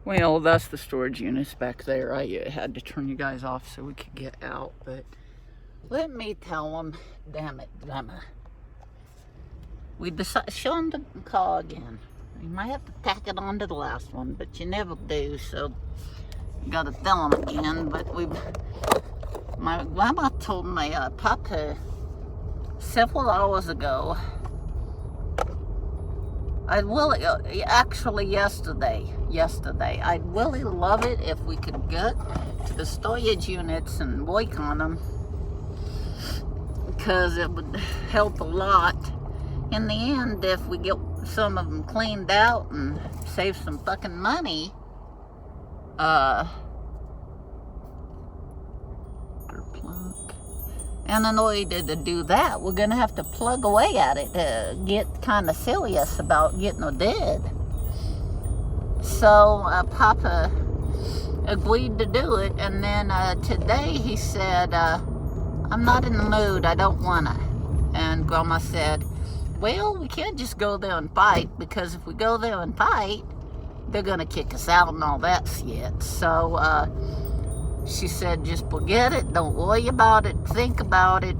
Well, that's the storage units back there. I had to turn you guys off so we could get out, but let me tell them, damn it, Lemma. We decided, show them the car again. You might have to tack it on to the last one, but you never do, so you gotta tell them again. But my grandma told my papa several hours ago, actually yesterday, I'd really love it if we could get to the storage units and work on them, because it would help a lot. In the end, if we get some of them cleaned out and save some fucking money, and in order to do that, we're gonna have to plug away at it to get kind of serious about getting it dead. So Papa agreed to do it, and then today he said, I'm not in the mood, I don't wanna. And Grandma said, well, we can't just go there and fight, because if we go there and fight, they're gonna kick us out and all that shit. So she said, just forget it, don't worry about it, think about it,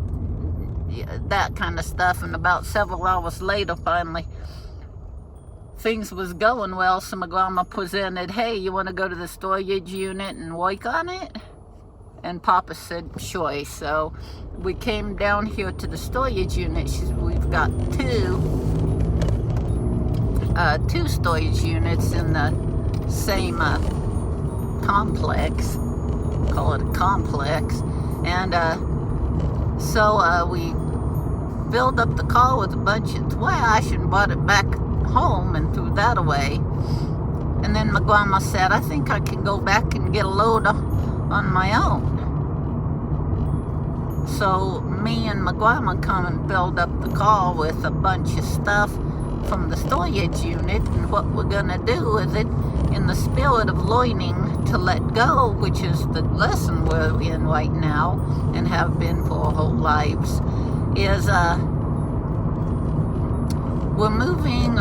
that kind of stuff. And about several hours later, finally, things was going well, so my grandma presented, hey, you want to go to the storage unit and work on it? And Papa said, sure. So we came down here to the storage unit. We've got two storage units in the same complex. Call it a complex. And so we filled up the car with a bunch of trash and brought it back home and threw that away. And then my grandma said, I think I can go back and get a load on my own. So me and my grandma come and filled up the car with a bunch of stuff from the storage unit, and what we're gonna do with it, in the spirit of learning to let go, which is the lesson we're in right now and have been for our whole lives, is we're moving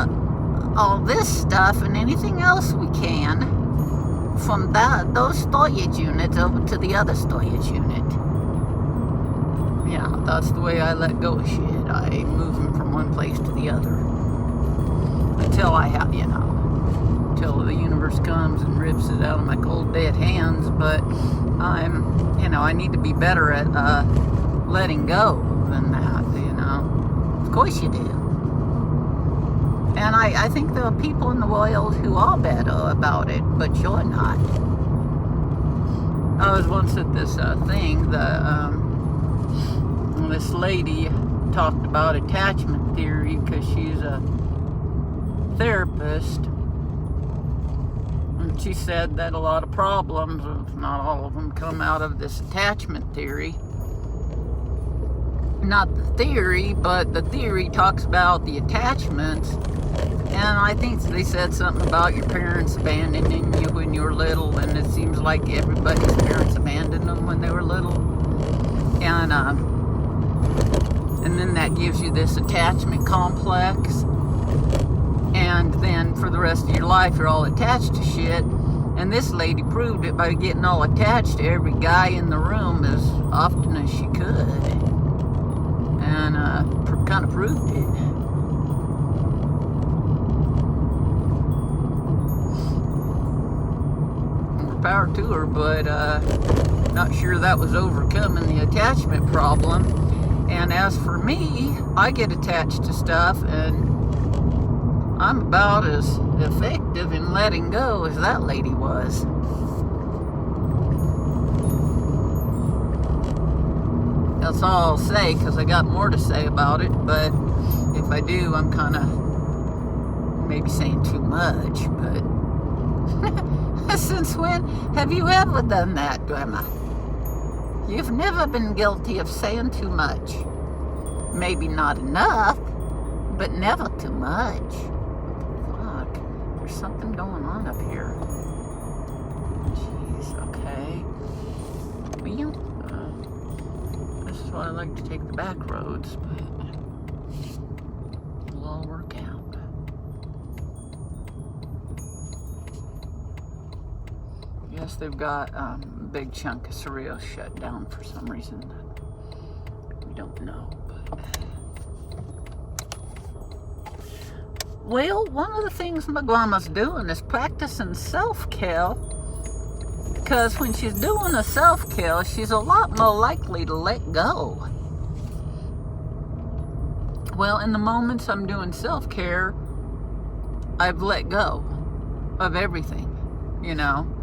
all this stuff and anything else we can from those storage units over to the other storage unit. Yeah, that's the way I let go of shit. I move them from one place to the other until I have, until the universe comes and rips it out of my cold dead hands. But I need to be better at letting go than that, Of course you do. And I think there are people in the world who are better about it, but you're not. I was once at this thing, this lady talked about attachment theory because she's a therapist, and she said that a lot of problems, if not all of them, come out of this attachment theory. Not the theory, but the theory talks about the attachments. And I think they said something about your parents abandoning you when you were little, and it seems like everybody's parents abandoned them when they were little. And then that gives you this attachment complex. And then for the rest of your life, you're all attached to shit. And this lady proved it by getting all attached to every guy in the room as often as she could. And kind of proved it. More power to her, but not sure that was overcoming the attachment problem. And as for me, I get attached to stuff, and I'm about as effective in letting go as that lady was. That's all I'll say, because I got more to say about it, but if I do, I'm kind of maybe saying too much, but since when have you ever done that, Grandma? You've never been guilty of saying too much. Maybe not enough, but never too much. Fuck, there's something going on up here. Jeez, okay. This is why I like to take the back roads, but it'll all work out. guess they've got a big chunk of Surreal shut down for some reason that we don't know. But well, one of the things my grandma's doing is practicing self-care, because when she's doing a self-care, she's a lot more likely to let go. Well, in the moments I'm doing self-care, I've let go of everything, you know.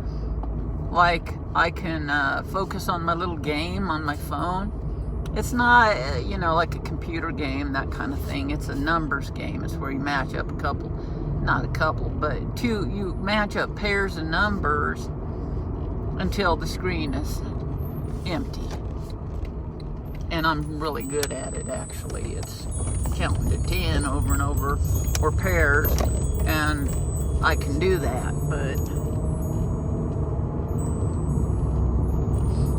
Like, I can focus on my little game on my phone. It's not, you know, like a computer game, that kind of thing. It's a numbers game. It's where you match up you match up pairs of numbers until the screen is empty. And I'm really good at it, actually. It's counting to 10 over and over, or pairs, and I can do that.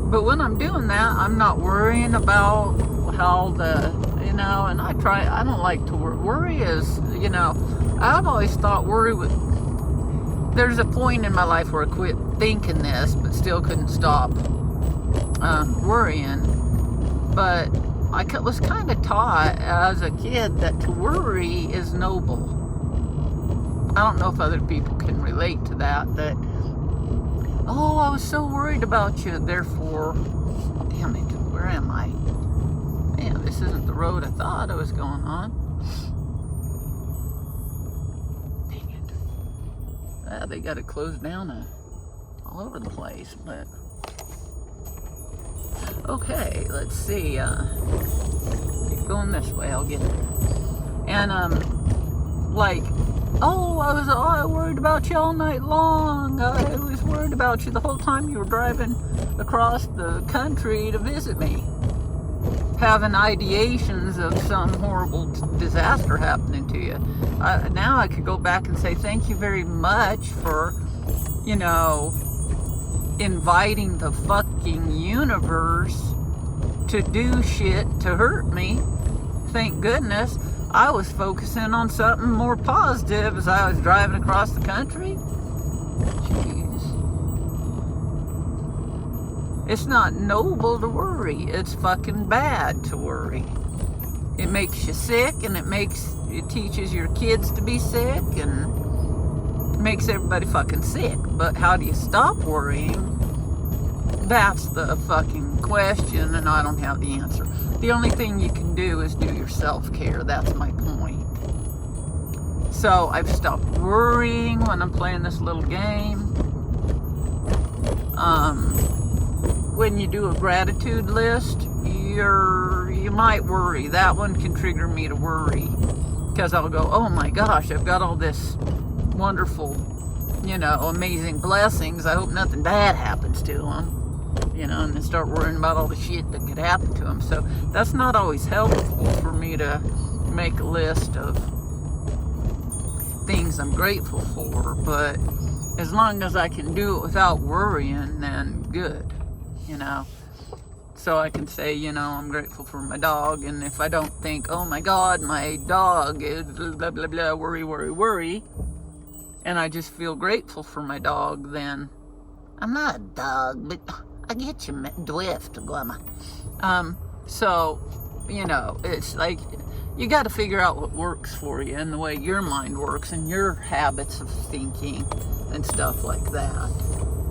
But when I'm doing that, I'm not worrying about how you know, and I don't like to worry. Worry is, you know, I've always thought there's a point in my life where I quit thinking this, but still couldn't stop worrying. But I was kind of taught as a kid that to worry is noble. I don't know if other people can relate to that, oh, I was so worried about you, therefore, damn it, where am I? Man, this isn't the road I thought I was going on. Dang it. They got it closed down all over the place, but okay, let's see. Keep going this way, I'll get there. And like, I worried about you all night long. I was worried about you the whole time you were driving across the country to visit me, having ideations of some horrible disaster happening to you. Now I could go back and say thank you very much for, you know, inviting the fucking universe to do shit to hurt me. Thank goodness I was focusing on something more positive as I was driving across the country. Jeez. It's not noble to worry. It's fucking bad to worry. It makes you sick, and it teaches your kids to be sick, and makes everybody fucking sick. But how do you stop worrying? That's the fucking question, and I don't have the answer. The only thing you can do is do your self-care. That's my point. So I've stopped worrying when I'm playing this little game. When you do a gratitude list, you might worry. That one can trigger me to worry, because I'll go, oh my gosh, I've got all this wonderful, you know, amazing blessings. I hope nothing bad happens to them. You know, and then start worrying about all the shit that could happen to them. So that's not always helpful for me to make a list of things I'm grateful for. But as long as I can do it without worrying, then good, you know. So I can say, you know, I'm grateful for my dog. And if I don't think, oh my God, my dog is blah, blah, blah, worry, and I just feel grateful for my dog, then I'm not a dog, but I get you drift, Grandma. So, you know, it's like, you got to figure out what works for you and the way your mind works and your habits of thinking and stuff like that,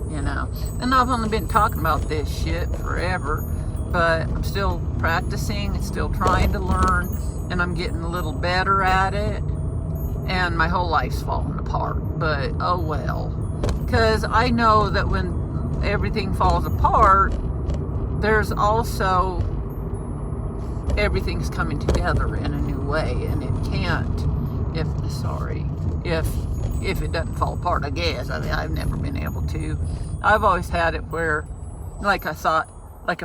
you know. And I've only been talking about this shit forever, but I'm still practicing and still trying to learn, and I'm getting a little better at it, and my whole life's falling apart, but oh well. Because I know that when everything falls apart, there's also everything's coming together in a new way, and it can't if it doesn't fall apart, I guess. I mean, I've never been able to. I've always had it where, I've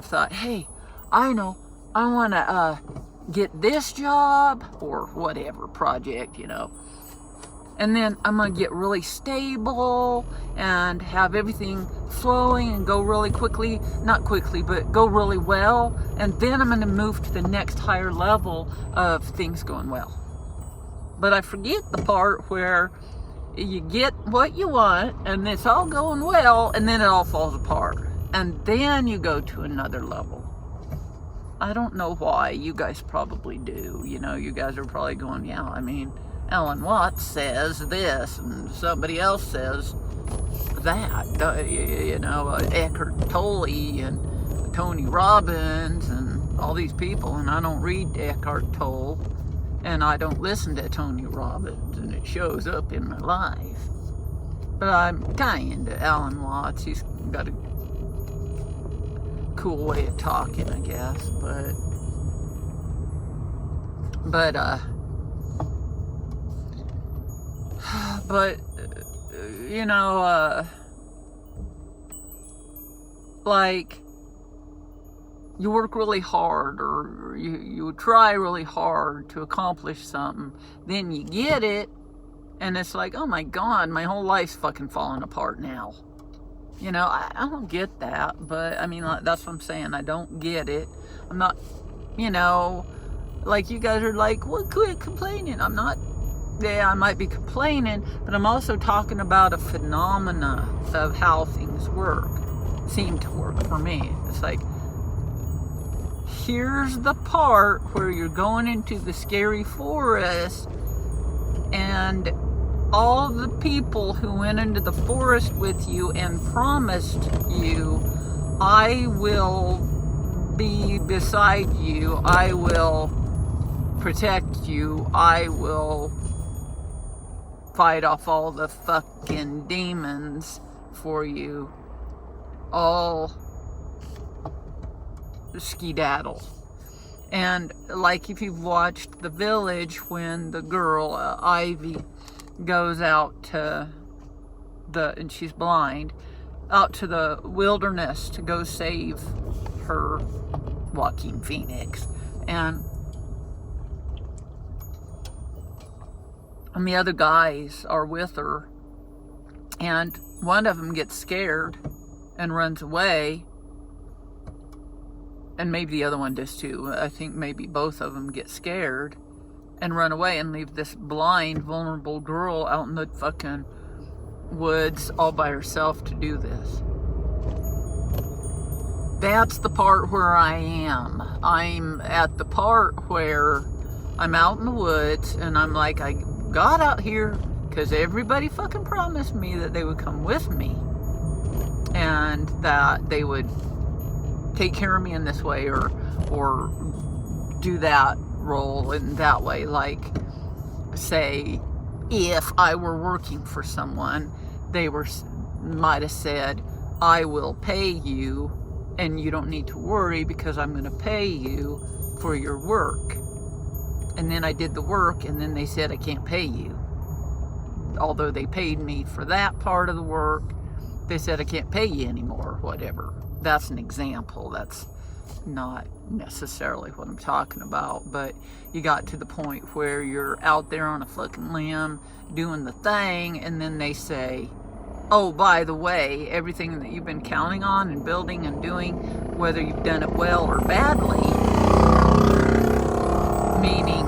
thought, hey, I know, I want to get this job or whatever project, you know, and then I'm going to get really stable and have everything flowing and go really quickly, not quickly, but go really well. And then I'm going to move to the next higher level of things going well. But I forget the part where you get what you want, and it's all going well, and then it all falls apart. And then you go to another level. I don't know why. You guys probably do. You know, you guys are probably going, yeah, I mean, Alan Watts says this, and somebody else says that. You know, Eckhart Tolle and Tony Robbins and all these people. And I don't read Eckhart Tolle, and I don't listen to Tony Robbins, and it shows up in my life. But I'm kind of Alan Watts. He's got a cool way of talking, I guess. But you know, like, you work really hard, or you try really hard to accomplish something, then you get it, and it's like, oh my God, my whole life's fucking falling apart now. You know, I don't get that, but I mean, that's what I'm saying. I don't get it. I'm not, you know, like you guys are like, well, quit complaining. I'm not, yeah, I might be complaining, but I'm also talking about a phenomena of how things seem to work for me. It's like, here's the part where you're going into the scary forest, and all the people who went into the forest with you and promised you, I will be beside you, I will protect you, I will fight off all the fucking demons for you, all skedaddle. And like, if you've watched The Village, when the girl, Ivy, goes out to and she's blind, out to the wilderness to go save her Joaquin Phoenix, and the other guys are with her, and one of them gets scared and runs away, and maybe the other one does too. I think maybe both of them get scared and run away and leave this blind, vulnerable girl out in the fucking woods all by herself to do this. That's the part where I am. I'm at the part where I'm out in the woods, and I'm like, I got out here because everybody fucking promised me that they would come with me, and that they would take care of me in this way, or do that role in that way. Like, say, if I were working for someone, they might have said, I will pay you, and you don't need to worry because I'm going to pay you for your work. And then I did the work, and then they said I can't pay you. Although they paid me for that part of the work, they said I can't pay you anymore, whatever. That's an example. That's not necessarily what I'm talking about, but you got to the point where you're out there on a fucking limb doing the thing, and then they say, oh, by the way, everything that you've been counting on and building and doing, whether you've done it well or badly, meaning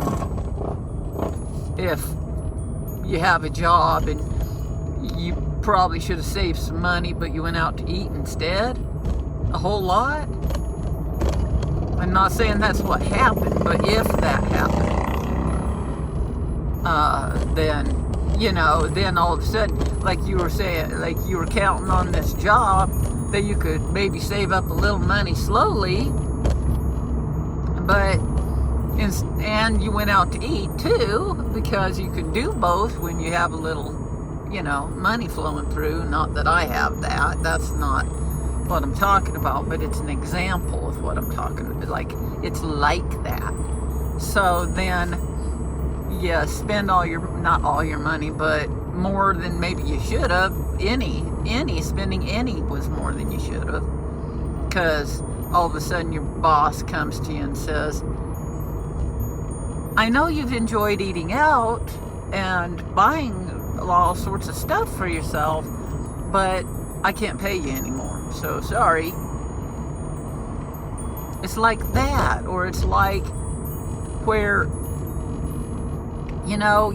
if you have a job and you probably should have saved some money, but you went out to eat instead, a whole lot. I'm not saying that's what happened, but if that happened, then, you know, then all of a sudden, like you were saying, like you were counting on this job that you could maybe save up a little money slowly, but, and you went out to eat too, because you can do both when you have a little, you know, money flowing through. Not that I have that. That's not what I'm talking about, but it's an example of what I'm talking about. Like, it's like that. So then you spend not all your money, but more than maybe you should have. Spending any was more than you should have, because all of a sudden your boss comes to you and says, I know you've enjoyed eating out and buying all sorts of stuff for yourself, but I can't pay you anymore, so sorry. It's like that. Or it's like where, you know,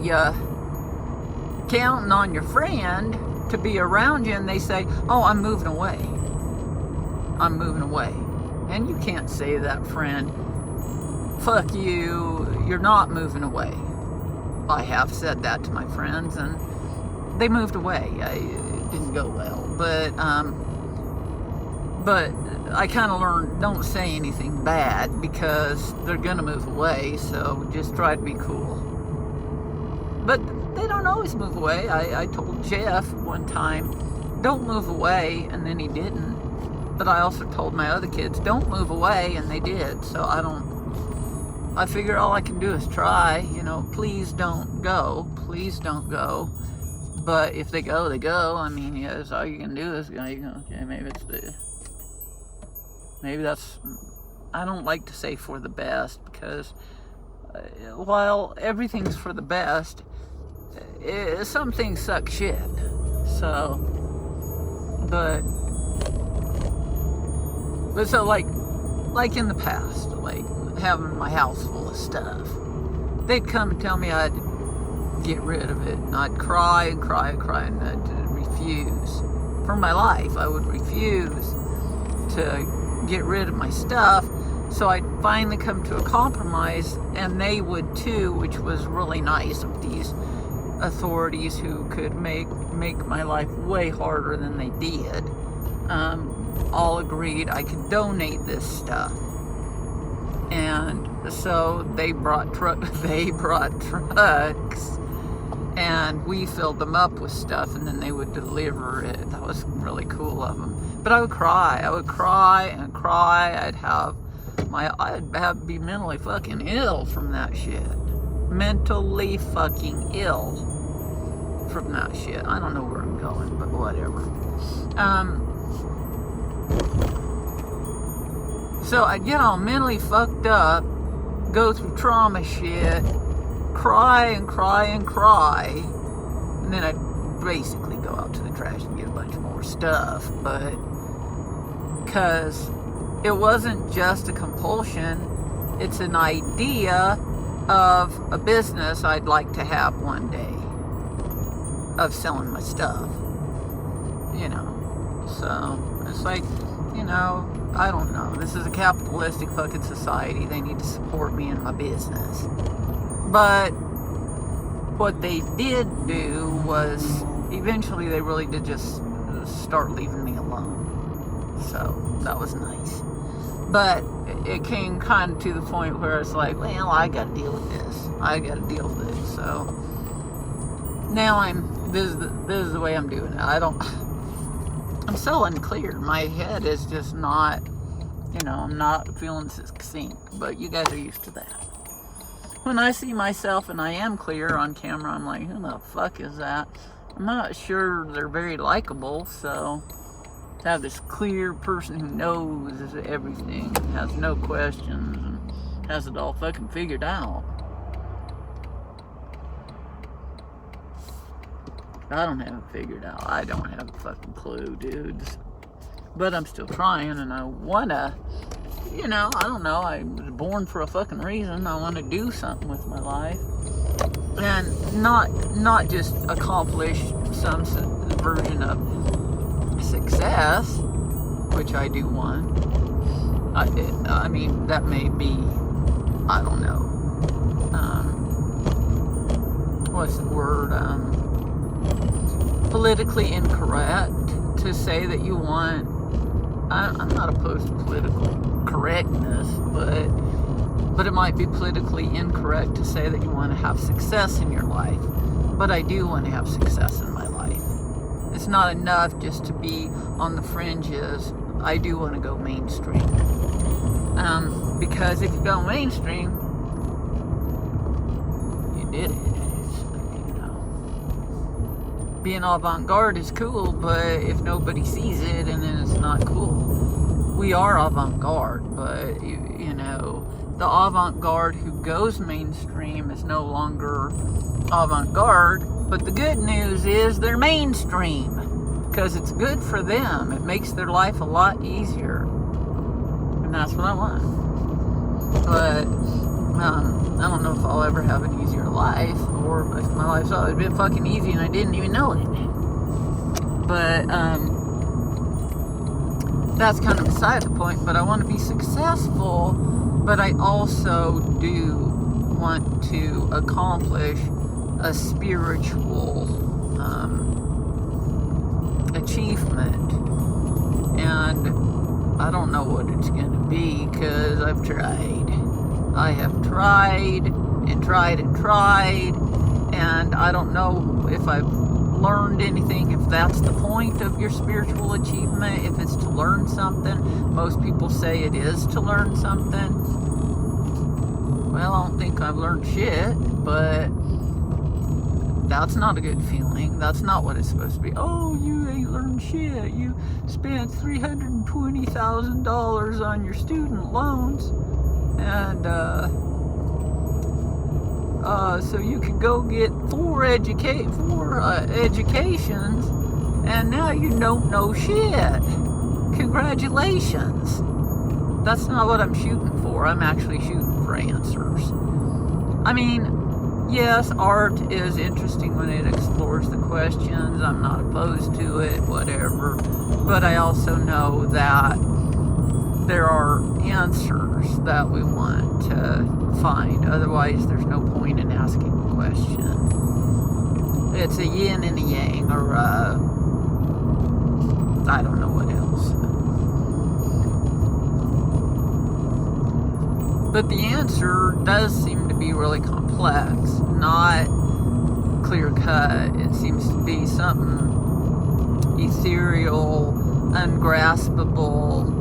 counting on your friend to be around you, and they say, oh, I'm moving away. I'm moving away. And you can't say to that friend, fuck you, you're not moving away. I have said that to my friends, and they moved away. It didn't go well. But I kind of learned, don't say anything bad, because they're going to move away, so just try to be cool. But they don't always move away. I told Jeff one time, don't move away, and then he didn't. But I also told my other kids, don't move away, and they did. So I figure all I can do is try, please don't go. Please don't go. But if they go, they go. I mean, yes, all you can do is, okay, maybe that's, I don't like to say for the best, because while everything's for the best, some things suck shit. So, but so like in the past, like having my house full of stuff, they'd come and tell me I'd get rid of it, and I'd cry and cry and cry, and I'd refuse. For my life, I would refuse to get rid of my stuff. So I'd finally come to a compromise, and they would too, which was really nice of these authorities who could make my life way harder than they did. All agreed I could donate this stuff, and so they brought trucks, and we filled them up with stuff, and then they would deliver it. That was really cool of them. But I would cry and cry. I'd be mentally fucking ill from that shit. Mentally fucking ill from that shit. I don't know where I'm going, but whatever. So I'd get all mentally fucked up, go through trauma shit, cry and cry and cry, and then I'd basically go out to the trash and get a bunch more stuff. But because it wasn't just a compulsion, it's an idea of a business I'd like to have one day of selling my stuff, so it's like, I don't know, this is a capitalistic fucking society, they need to support me in my business. But what they did do was, eventually they really did just start leaving me alone, so that was nice. But it came kind of to the point where it's like, well, I gotta deal with this. So now this is the way I'm doing it. I'm so unclear. My head is just not, I'm not feeling succinct, but you guys are used to that. When I see myself and I am clear on camera, I'm like, who the fuck is that? I'm not sure they're very likable, so to have this clear person who knows everything, has no questions, and has it all fucking figured out. I don't have it figured out. I don't have a fucking clue, dudes. But I'm still trying, and I wanna, I don't know, I was born for a fucking reason. I wanna do something with my life. And not just accomplish some version of success, which I do want. I mean, that may be, I don't know, what's the word, politically incorrect to say that you want, I'm not opposed to political correctness, but it might be politically incorrect to say that you want to have success in your life. But I do want to have success in my life. It's not enough just to be on the fringes. I do want to go mainstream. Because if you go mainstream, you did it. Being avant-garde is cool, but if nobody sees it, and then it's not cool. We are avant-garde, but the avant-garde who goes mainstream is no longer avant-garde. But the good news is they're mainstream, because it's good for them. It makes their life a lot easier, and that's what I want. But I don't know if I'll ever have an easier life, or if my life's always been fucking easy and I didn't even know it. But that's kind of beside the point. But I want to be successful, but I also do want to accomplish a spiritual achievement. And I don't know what it's going to be, because I've tried. I have tried and tried and tried, and I don't know if I've learned anything, if that's the point of your spiritual achievement, if it's to learn something. Most people say it is to learn something. Well, I don't think I've learned shit, but that's not a good feeling. That's not what it's supposed to be. Oh, you ain't learned shit. You spent $320,000 on your student loans, and so you could go get four educations, and now you don't know shit. Congratulations. That's not what I'm shooting for. I'm actually shooting for answers. I mean, yes, art is interesting when it explores the questions. I'm not opposed to it, whatever. But I also know that there are answers that we want to find. Otherwise, there's no point in asking the question. It's a yin and a yang, or I don't know what else. But the answer does seem to be really complex, not clear-cut. It seems to be something ethereal, ungraspable,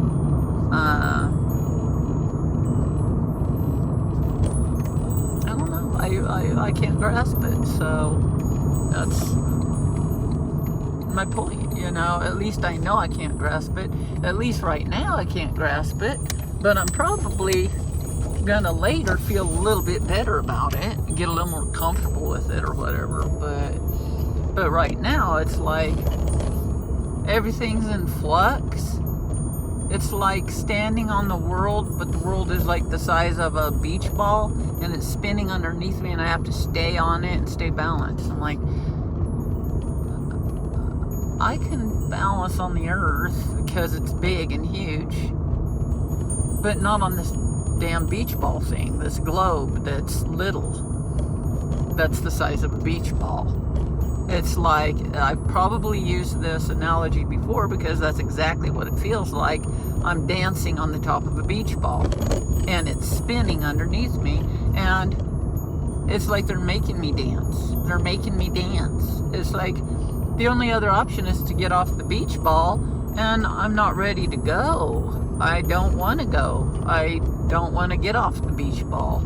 I don't know. I can't grasp it, so that's my point, you know. At least I know I can't grasp it. At least right now I can't grasp it, but I'm probably gonna later feel a little bit better about it and get a little more comfortable with it or whatever. But right now it's like everything's in flux. It's like standing on the world, but the world is like the size of a beach ball, and it's spinning underneath me, and I have to stay on it and stay balanced. I'm like, I can balance on the earth because it's big and huge, but not on this damn beach ball thing, this globe that's little, that's the size of a beach ball. It's like, I've probably used this analogy before, because that's exactly what it feels like. I'm dancing on the top of a beach ball, and it's spinning underneath me, and it's like they're making me dance. They're making me dance. It's like the only other option is to get off the beach ball, and I'm not ready to go. I don't want to go. I don't want to get off the beach ball.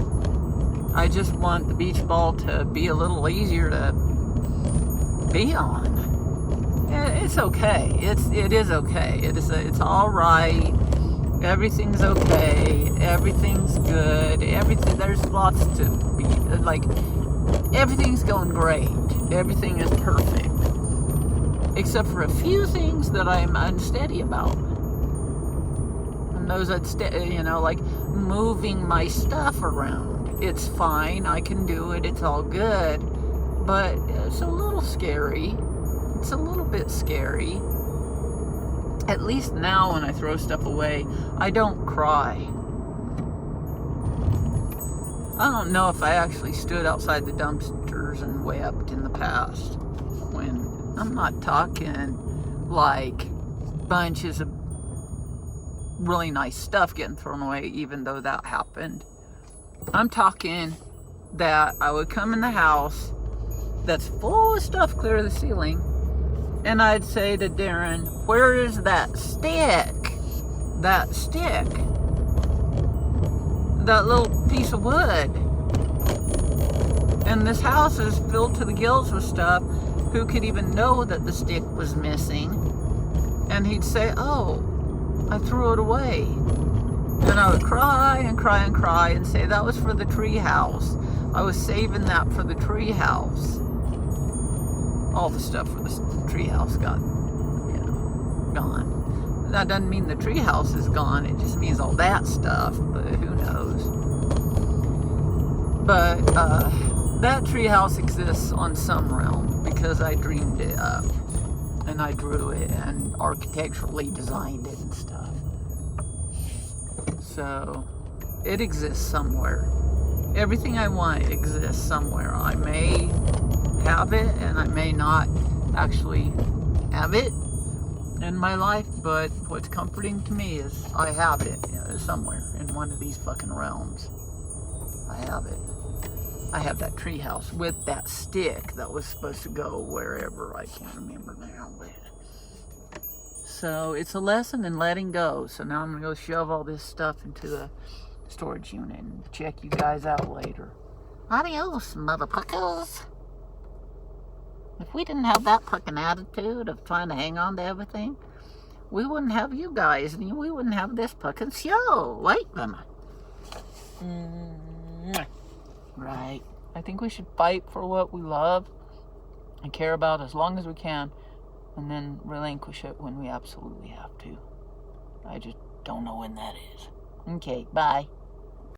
I just want the beach ball to be a little easier to be on. It's okay. It is okay. It's all right. Everything's okay. Everything's good. There's lots to be like. Everything's going great. Everything is perfect, except for a few things that I'm unsteady about. And those like moving my stuff around. It's fine. I can do it. It's all good. But it's a little scary. It's a little bit scary. At least now when I throw stuff away, I don't cry. I don't know if I actually stood outside the dumpsters and wept in the past. When I'm not talking like bunches of really nice stuff getting thrown away, even though that happened. I'm talking that I would come in the house that's full of stuff clear to the ceiling, and I'd say to Darren, where is that stick? That stick. That little piece of wood. And this house is filled to the gills with stuff. Who could even know that the stick was missing? And he'd say, oh, I threw it away. And I would cry and cry and cry and say that was for the tree house. I was saving that for the tree house. All the stuff for the treehouse got, gone. That doesn't mean the treehouse is gone. It just means all that stuff. But who knows? But that treehouse exists on some realm because I dreamed it up and I drew it and architecturally designed it and stuff. So it exists somewhere. Everything I want exists somewhere. I may have it and I may not actually have it in my life, but what's comforting to me is I have it somewhere in one of these fucking realms. I have it. I have that treehouse with that stick that was supposed to go wherever. I can't remember now. But so it's a lesson in letting go. So now I'm going to go shove all this stuff into a storage unit and check you guys out later. Adios, motherfuckers. If we didn't have that fucking attitude of trying to hang on to everything, we wouldn't have you guys, and we wouldn't have this fucking show. Wait a minute. Right. I think we should fight for what we love and care about as long as we can, and then relinquish it when we absolutely have to. I just don't know when that is. Okay, bye.